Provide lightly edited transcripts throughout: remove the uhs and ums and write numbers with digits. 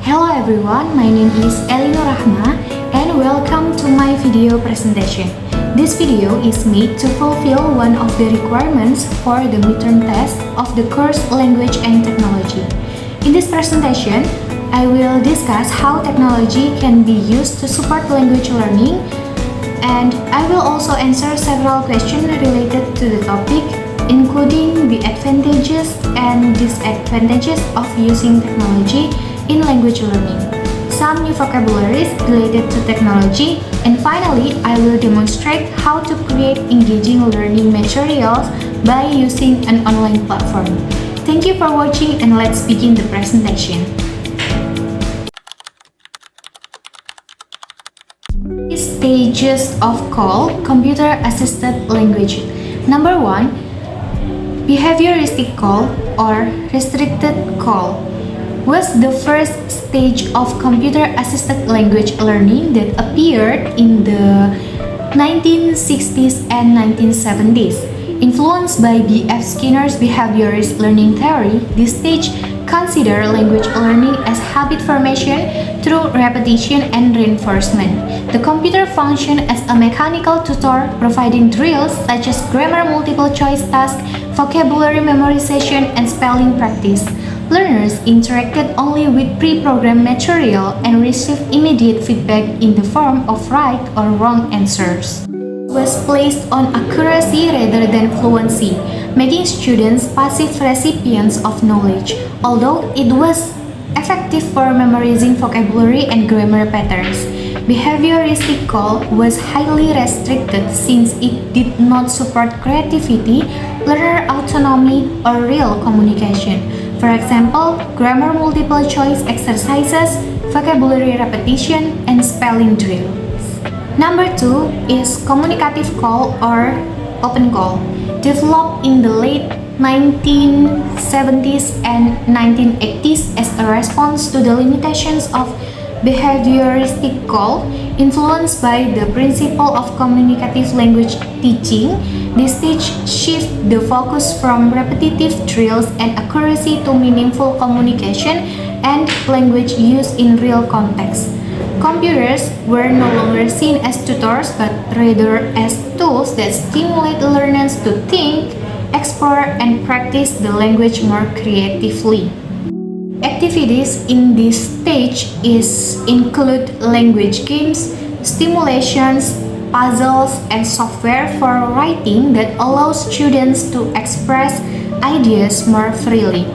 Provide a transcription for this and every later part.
Hello everyone, my name is Elinor Rahma and welcome to my video presentation. This video is made to fulfill one of the requirements for the midterm test of the course Language and Technology. In this presentation, I will discuss how technology can be used to support language learning, and I will also answer several questions related to the topic, including the advantages and disadvantages of using technology in language learning, some new vocabularies related to technology, and finally, I will demonstrate how to create engaging learning materials by using an online platform. Thank you for watching, and let's begin the presentation. Stages of call computer-assisted language. Number 1. Behavioristic call or restricted call was the first stage of computer-assisted language learning that appeared in the 1960s and 1970s. Influenced by B.F. Skinner's behaviorist learning theory, this stage considers language learning as habit formation through repetition and reinforcement. The computer functioned as a mechanical tutor, providing drills such as grammar multiple choice tasks, vocabulary memorization, and spelling practice. Learners interacted only with pre-programmed material and received immediate feedback in the form of right or wrong answers. Was placed on accuracy rather than fluency, making students passive recipients of knowledge, although it was effective for memorizing vocabulary and grammar patterns. Behavioristic call was highly restricted since it did not support creativity, learner autonomy, or real communication. For example, grammar multiple choice exercises, vocabulary repetition, and spelling drills. Number 2 is communicative call or open call. Developed in the late 1970s and 1980s as a response to the limitations of behavioristic call, influenced by the principle of communicative language teaching, this stage shifts the focus from repetitive drills and accuracy to meaningful communication and language use in real context. Computers were no longer seen as tutors but rather as tools that stimulate learners to think, explore, and practice the language more creatively. Activities in this stage include language games, stimulations, puzzles, and software for writing that allows students to express ideas more freely.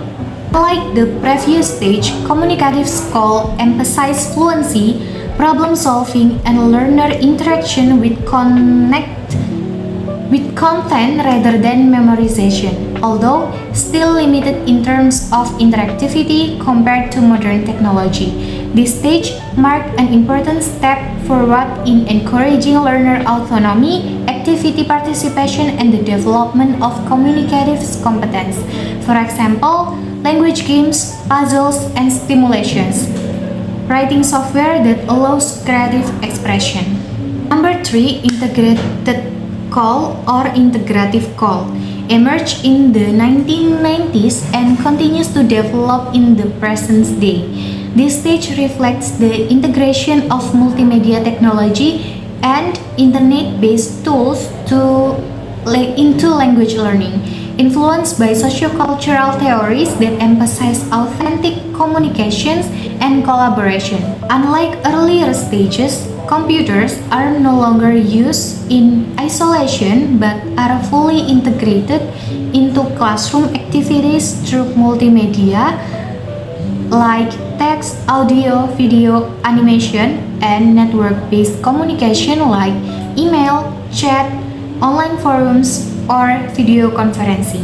Like the previous stage, communicative call emphasizes fluency, problem solving, and learner interaction with content rather than memorization, although still limited in terms of interactivity compared to modern technology. This stage marked an important step forward in encouraging learner autonomy, activity participation, and the development of communicative competence. For example, language games, puzzles, and stimulations. Writing software that allows creative expression. Number 3, integrated call or integrative call emerged in the 1990s and continues to develop in the present day. This stage reflects the integration of multimedia technology and internet-based tools into language learning, influenced by sociocultural theories that emphasize authentic communications and collaboration. Unlike earlier stages, computers are no longer used in isolation but are fully integrated into classroom activities through multimedia like text, audio, video, animation, and network-based communication like email, chat, online forums, or video conferencing.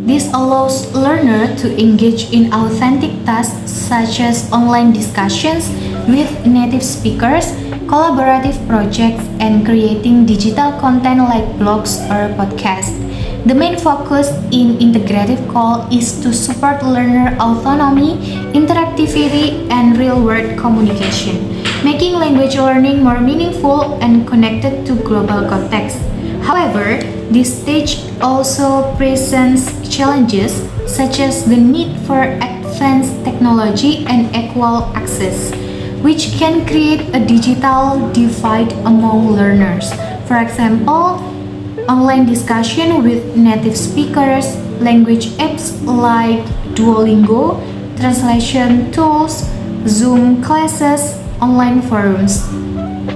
This allows learners to engage in authentic tasks such as online discussions with native speakers, collaborative projects, and creating digital content like blogs or podcasts. The main focus in integrative call is to support learner autonomy, interactivity, and real-world communication, making language learning more meaningful and connected to global context. However, this stage also presents challenges such as the need for advanced technology and equal access, which can create a digital divide among learners. For example, online discussion with native speakers, language apps like Duolingo, translation tools, Zoom classes, online forums,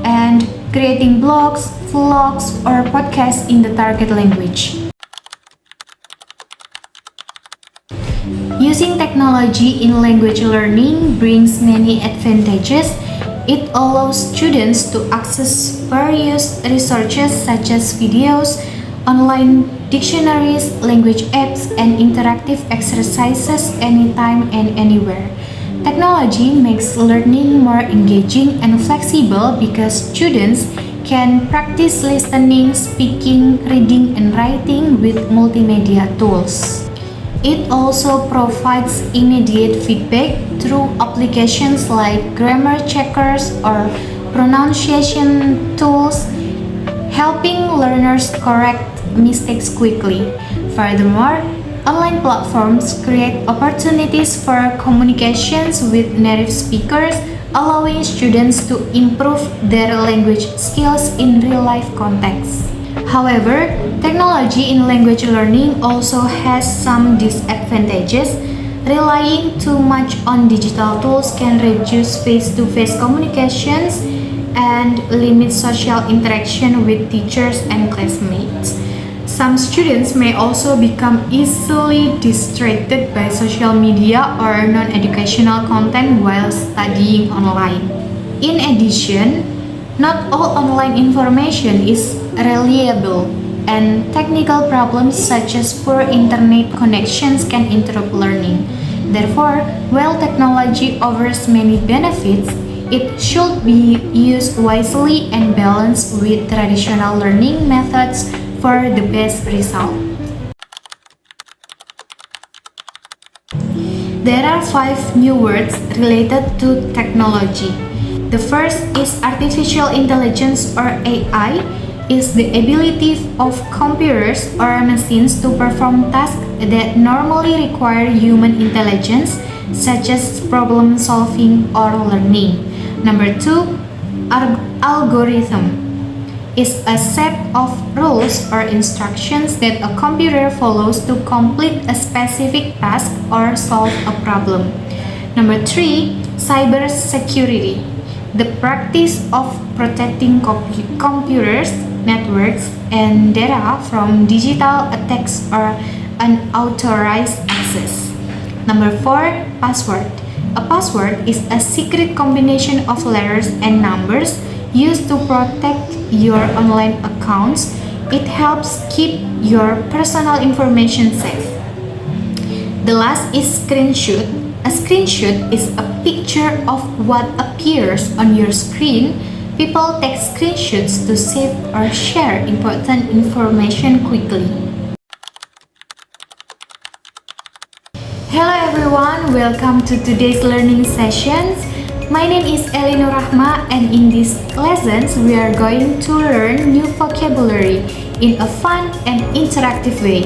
and creating blogs, vlogs, or podcasts in the target language. Using technology in language learning brings many advantages. It allows students to access various resources such as videos, online dictionaries, language apps, and interactive exercises anytime and anywhere. Technology makes learning more engaging and flexible because students can practice listening, speaking, reading, and writing with multimedia tools. It also provides immediate feedback through applications like grammar checkers or pronunciation tools, helping learners correct mistakes quickly. Furthermore, online platforms create opportunities for communications with native speakers, allowing students to improve their language skills in real-life contexts. However, technology in language learning also has some disadvantages. Relying too much on digital tools can reduce face-to-face communications and limit social interaction with teachers and classmates. Some students may also become easily distracted by social media or non-educational content while studying online. In addition, not all online information is reliable, and technical problems such as poor internet connections can interrupt learning. Therefore, while technology offers many benefits, it should be used wisely and balanced with traditional learning methods for the best result. There are 5 new words related to technology. The first is artificial intelligence or AI, is the ability of computers or machines to perform tasks that normally require human intelligence, such as problem solving or learning. Number 2, algorithm is a set of rules or instructions that a computer follows to complete a specific task or solve a problem. Number 3, cybersecurity, the practice of protecting computers, networks, and data from digital attacks or unauthorized access. Number 4, password. A password is a secret combination of letters and numbers used to protect your online accounts. It helps keep your personal information safe. The last is screenshot. A screenshot is a picture of what appears on your screen. People take screenshots to save or share important information quickly. Hello everyone, welcome to today's learning sessions. My name is Elinur Rahma, and in these lessons we are going to learn new vocabulary in a fun and interactive way.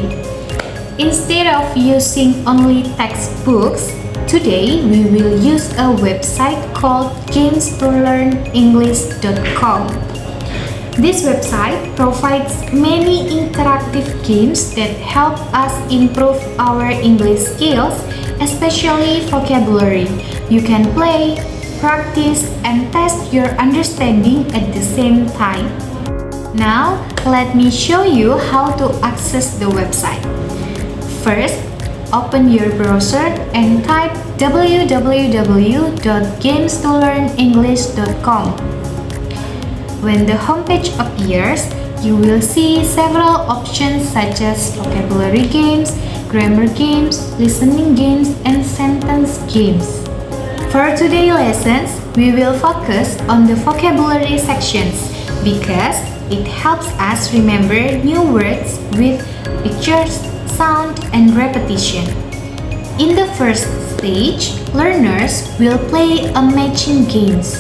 Instead of using only textbooks, today we will use a website called GamesToLearnEnglish.com. This website provides many interactive games that help us improve our English skills, especially vocabulary. You can play, practice, and test your understanding at the same time. Now, let me show you how to access the website. First, open your browser and type www.GamesToLearnEnglish.com. When the homepage appears, you will see several options such as vocabulary games, grammar games, listening games, and sentence games. For today's lessons, we will focus on the vocabulary sections because it helps us remember new words with pictures, sound, and repetition. In the first stage, learners will play a matching games.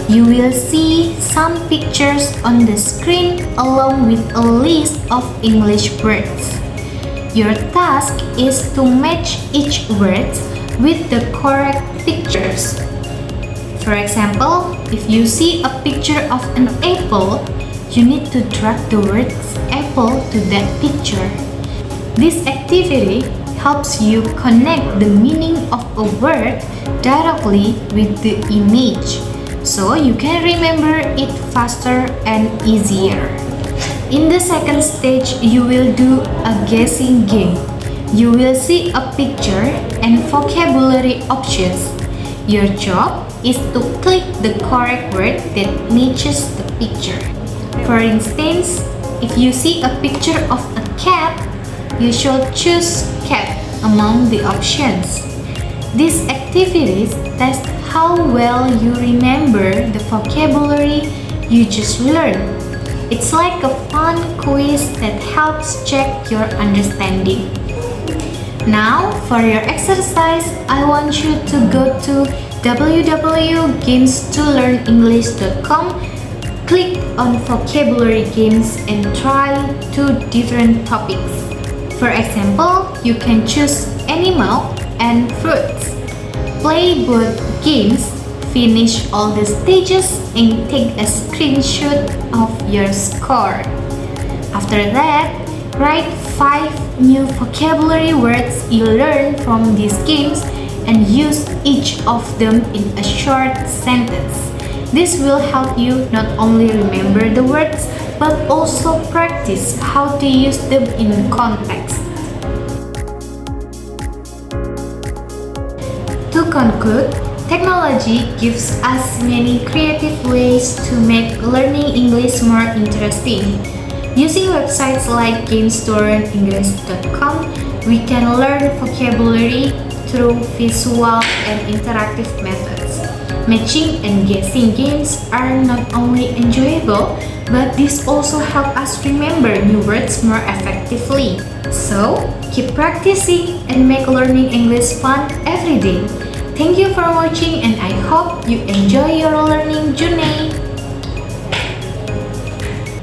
You will see some pictures on the screen along with a list of English words. Your task is to match each word with the correct pictures. For example, if you see a picture of an apple, you need to drag the words apple to that picture. This activity helps you connect the meaning of a word directly with the image, so you can remember it faster and easier. In the second stage, you will do a guessing game. You will see a picture and vocabulary options. Your job is to click the correct word that matches the picture. For instance, if you see a picture of a cat, you should choose cat among the options. These activities test how well you remember the vocabulary you just learned. It's like a fun quiz that helps check your understanding. Now, for your exercise, I want you to go to www.games2learnenglish.com, click on vocabulary games and try 2 different topics. For example, you can choose animal and fruits. Play both games, finish all the stages, and take a screenshot of your score. After that, write 5 new vocabulary words you learned from these games and use each of them in a short sentence. This will help you not only remember the words, but also practice how to use them in context. To conclude, technology gives us many creative ways to make learning English more interesting. Using websites like games2learnenglish.com, we can learn vocabulary through visual and interactive methods. Matching and guessing games are not only enjoyable, but this also help us remember new words more effectively. So, keep practicing and make learning English fun every day. Thank you for watching and I hope you enjoy your learning